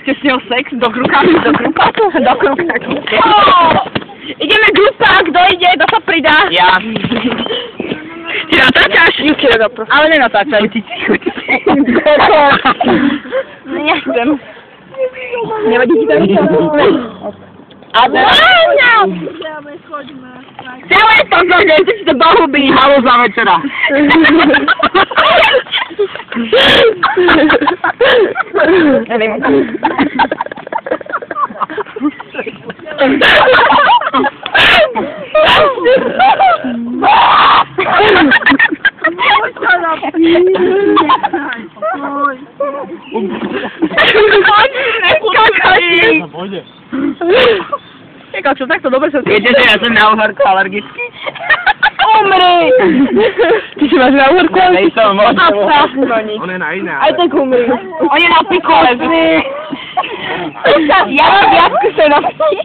Ste s ňou sex? Do krukáku? Do krukáku? Do krukáku. Ideme grupák, kto ide, kto sa pridá? Ja. Ty natáčaš? Ale nenatáčaj. Nechcem. Nevadí ti to? A celé to že ty si to bohubí. Halo za večera. Neviem. Čo, takto dobre sa... Viete, že ja som na uhorku alergický? Umri! Ty si máš na uhorku alergický? Nejsom, môžem. On je na iné, ale... Aj tak umri. On je na pikole. Ja mám viac skúseností.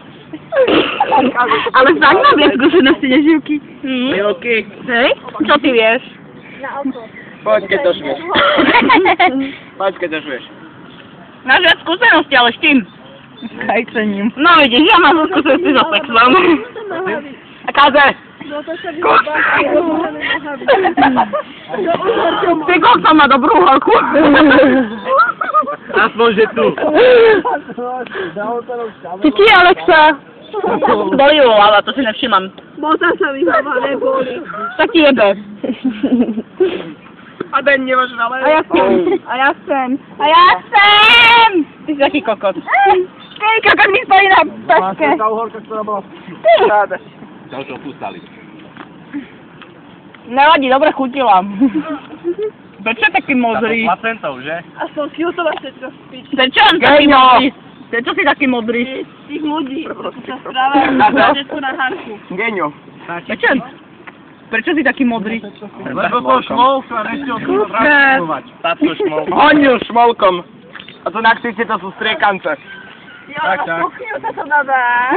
Ale fakt mám viac skúseností než Juky. Milky. Hej? Čo ty vieš? Poď, keď to švieš. Poď, keď to švieš. Máš viac skúseností, ale s tým? Kajčením. No vidíš, ja mám skúsenosti so sexom. A káze? Ty koksa má dobrú horku. Aspoň, že tu. Ty, Alexa. Bolí hlava, to si nevšimám. Moca sa mi hlava neboli. Tak ti jebe. A ten nemáš veľa. A ja chcem. Ty si taký kokot. Ty kokot mi stojí na taške. Tá uhorka, ktorá bola v Čo to pustali? Nevadí, dobre chutila. Prečo je taký modrý? Placentov, že? Aspoň Fiutova všetko spíč. Prečo on taký modrý? Prečo si taký modrý? Tých ľudí, sa správajú na všetko na hárku. Genio. Prečo si taký modrý? Lebo to šmolka, nechcel som to transformovať. Táto šmolka. Honil šmolkom. A to na ksichte to sú striekance. Jo, na kuchňu sa to nadá.